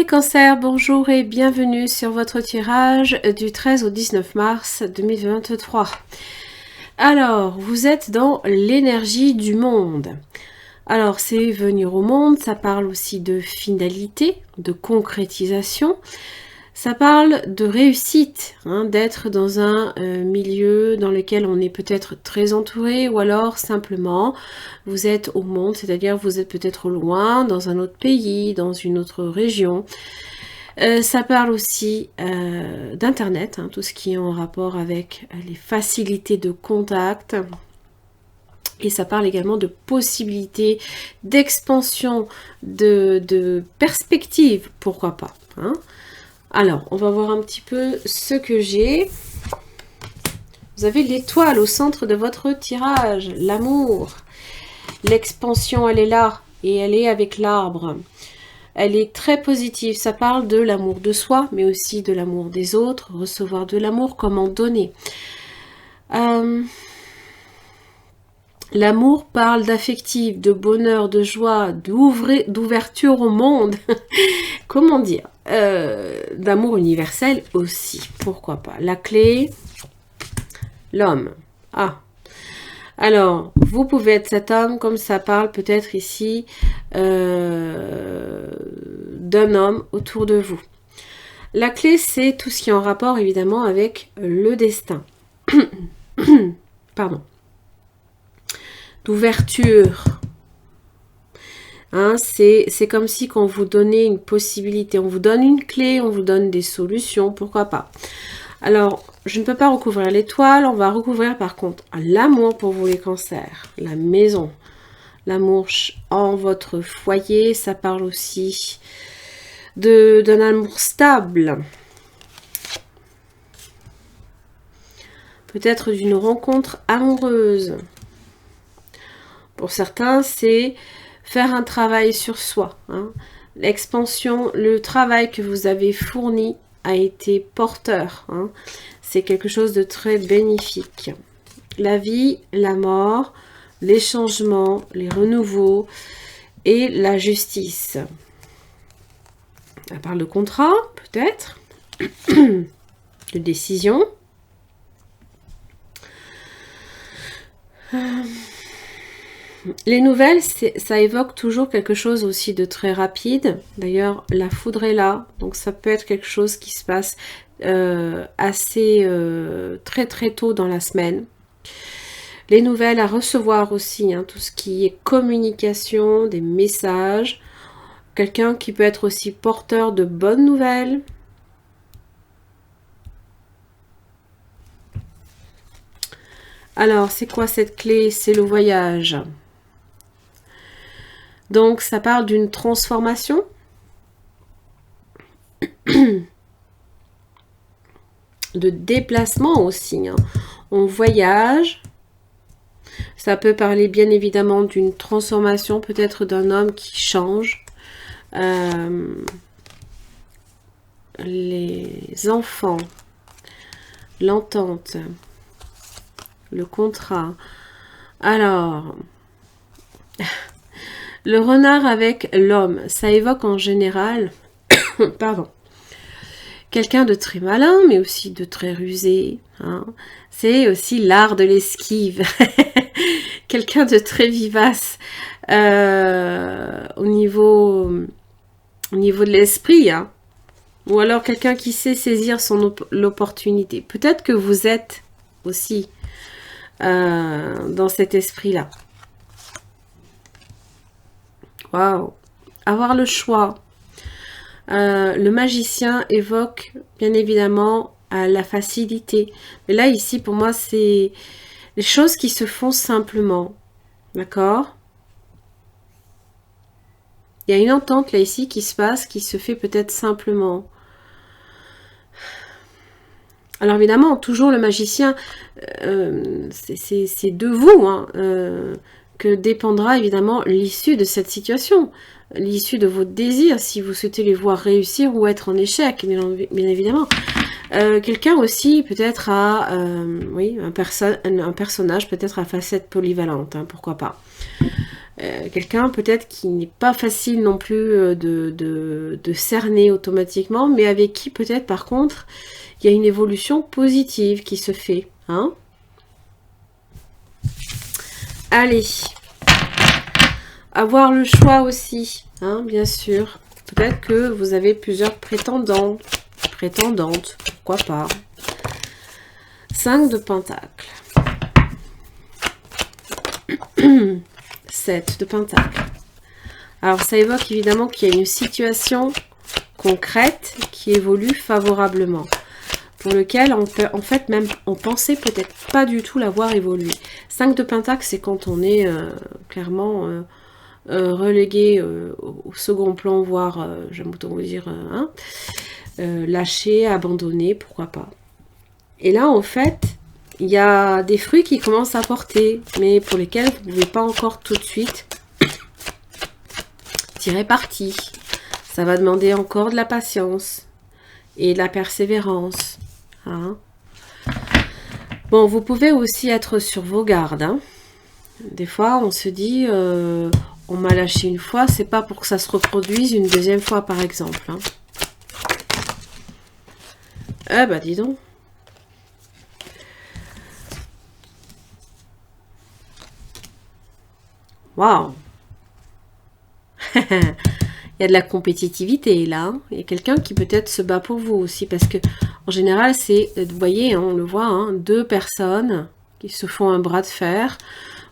Les cancers, bonjour et bienvenue sur votre tirage du 13 au 19 mars 2023. Alors, vous êtes dans l'énergie du monde. Alors, c'est venir au monde, ça parle aussi de finalité, de concrétisation. Ça parle de réussite, d'être dans un milieu dans lequel on est peut-être très entouré ou alors simplement vous êtes au monde, c'est-à-dire vous êtes peut-être loin, dans un autre pays, dans une autre région. Ça parle aussi d'internet, tout ce qui est en rapport avec les facilités de contact. Et ça parle également de possibilités d'expansion, de perspectives, pourquoi pas. Alors, on va voir un petit peu ce que j'ai. Vous avez l'étoile au centre de votre tirage, l'amour. L'expansion, elle est là et elle est avec l'arbre. Elle est très positive, ça parle de l'amour de soi, mais aussi de l'amour des autres, recevoir de l'amour, comment donner. L'amour parle d'affectif, de bonheur, de joie, d'ouverture au monde. Comment dire, d'amour universel aussi, pourquoi pas. La clé, l'homme. Alors, vous pouvez être cet homme, comme ça parle peut-être ici d'un homme autour de vous. La clé, c'est tout ce qui est en rapport évidemment avec le destin. Pardon. D'ouverture. C'est comme si qu'on vous donnait une possibilité, on vous donne une clé, on vous donne des solutions, pourquoi pas. Alors, je ne peux pas recouvrir l'étoile, on va recouvrir par contre l'amour pour vous les cancers, la maison, l'amour en votre foyer, ça parle aussi d'un amour stable. Peut-être d'une rencontre amoureuse. Pour certains, c'est faire un travail sur soi. L'expansion, le travail que vous avez fourni a été porteur. C'est quelque chose de très bénéfique. La vie, la mort, les changements, les renouveaux et la justice. Ça parle de contrat, peut-être, de décision. Les nouvelles, ça évoque toujours quelque chose aussi de très rapide. D'ailleurs, la foudre est là. Donc, ça peut être quelque chose qui se passe assez très très tôt dans la semaine. Les nouvelles à recevoir aussi, tout ce qui est communication, des messages. Quelqu'un qui peut être aussi porteur de bonnes nouvelles. Alors, c'est quoi cette clé? C'est le voyage. Donc, ça parle d'une transformation. De déplacement aussi. On voyage. Ça peut parler bien évidemment d'une transformation, peut-être d'un homme qui change. Les enfants. L'entente. Le contrat. Alors... Le renard avec l'homme, ça évoque en général, pardon, quelqu'un de très malin, mais aussi de très rusé. C'est aussi l'art de l'esquive. Quelqu'un de très vivace au niveau de l'esprit. Ou alors quelqu'un qui sait saisir l'opportunité. Peut-être que vous êtes aussi dans cet esprit-là. Waouh! Avoir le choix. Le magicien évoque bien évidemment la facilité. Mais là, ici, pour moi, c'est les choses qui se font simplement. D'accord? Il y a une entente là, ici, qui se passe, qui se fait peut-être simplement. Alors évidemment, toujours le magicien, c'est de vous, que dépendra évidemment l'issue de cette situation, l'issue de vos désirs, si vous souhaitez les voir réussir ou être en échec, bien évidemment. Quelqu'un aussi peut-être a, oui, un personnage peut-être à facette polyvalente, pourquoi pas. quelqu'un peut-être qui n'est pas facile non plus de cerner automatiquement, mais avec qui peut-être par contre il y a une évolution positive qui se fait. Hein? Allez, avoir le choix aussi, hein, bien sûr. Peut-être que vous avez plusieurs prétendantes, pourquoi pas. 5 de Pentacle. 7 de Pentacle. Alors ça évoque évidemment qu'il y a une situation concrète qui évolue favorablement, pour lequel on peut, en fait même on pensait peut-être pas du tout l'avoir évolué. 5 de Pentacle, c'est quand on est clairement relégué au second plan, voire j'aime autant vous dire lâché, abandonné, pourquoi pas. Et là en fait il y a des fruits qui commencent à porter, mais pour lesquels vous ne pouvez pas encore tout de suite tirer parti. Ça va demander encore de la patience et de la persévérance. Hein. Bon, vous pouvez aussi être sur vos gardes. Hein. Des fois, on se dit, on m'a lâché une fois, c'est pas pour que ça se reproduise une deuxième fois, par exemple. Hein. Eh ben, dis donc. Waouh. Il y a de la compétitivité là. Hein. Il y a quelqu'un qui peut-être se bat pour vous aussi. Parce que en général, c'est, vous voyez, hein, on le voit, hein, 2 personnes qui se font un bras de fer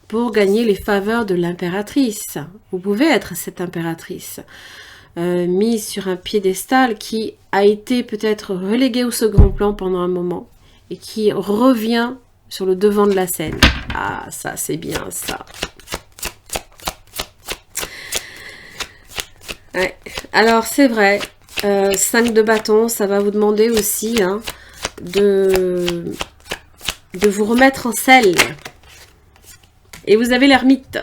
pour gagner les faveurs de l'impératrice. Vous pouvez être cette impératrice. Mise sur un piédestal qui a été peut-être reléguée au second plan pendant un moment. Et qui revient sur le devant de la scène. Ah, ça c'est bien ça. Ouais. Alors c'est vrai, 5 de bâton, ça va vous demander aussi hein, de vous remettre en selle. Et vous avez l'ermite.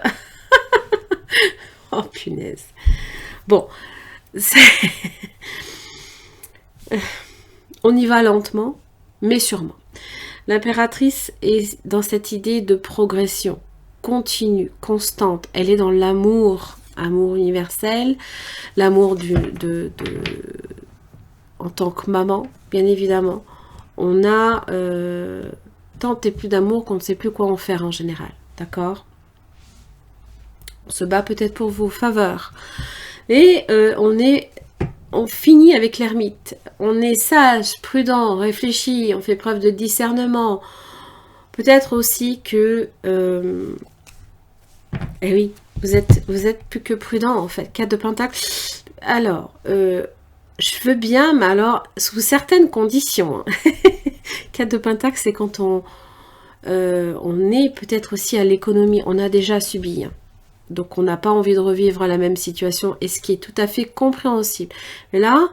Oh punaise. Bon, on y va lentement, mais sûrement. L'impératrice est dans cette idée de progression continue, constante. Elle est dans l'amour. Amour universel, l'amour en tant que maman, bien évidemment. On a tant et plus d'amour qu'on ne sait plus quoi en faire en général, d'accord? On se bat peut-être pour vos faveurs. Et on finit avec l'ermite. On est sage, prudent, réfléchi, on fait preuve de discernement. Peut-être aussi que... eh oui, vous êtes plus que prudent en fait. 4 de Pentacle. Alors, je veux bien, mais alors sous certaines conditions. 4 de Pentacle, c'est quand on est peut-être aussi à l'économie. On a déjà subi. Hein. Donc on n'a pas envie de revivre la même situation. Et ce qui est tout à fait compréhensible. Mais là,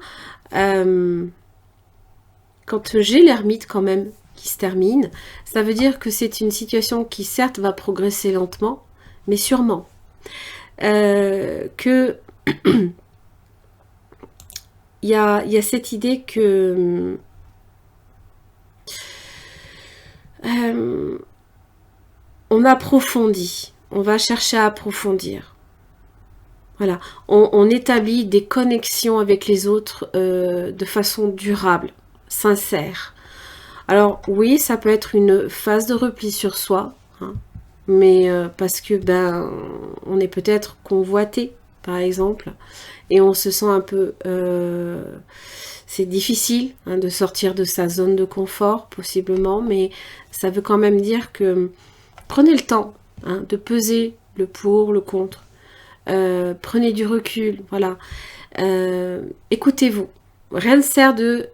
quand j'ai l'ermite quand même qui se termine, ça veut dire que c'est une situation qui certes va progresser lentement, mais sûrement. Que il y a cette idée que on approfondit, on va chercher à approfondir. Voilà, on établit des connexions avec les autres de façon durable, sincère. Alors oui, ça peut être une phase de repli sur soi, hein, mais parce que on est peut-être convoité, par exemple, et on se sent un peu... c'est difficile hein, de sortir de sa zone de confort, possiblement, mais ça veut quand même dire que prenez le temps hein, de peser le pour, le contre. Prenez du recul, voilà. Écoutez-vous. Rien ne sert de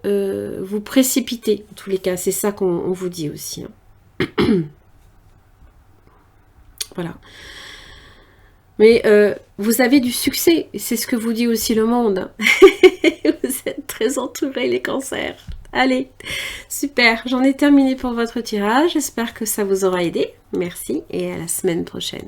vous précipiter, en tous les cas. C'est ça qu'on vous dit aussi. Hein. Voilà. Mais vous avez du succès, c'est ce que vous dit aussi le monde. Vous êtes très entourés, les cancers. Allez, super, j'en ai terminé pour votre tirage. J'espère que ça vous aura aidé. Merci et à la semaine prochaine.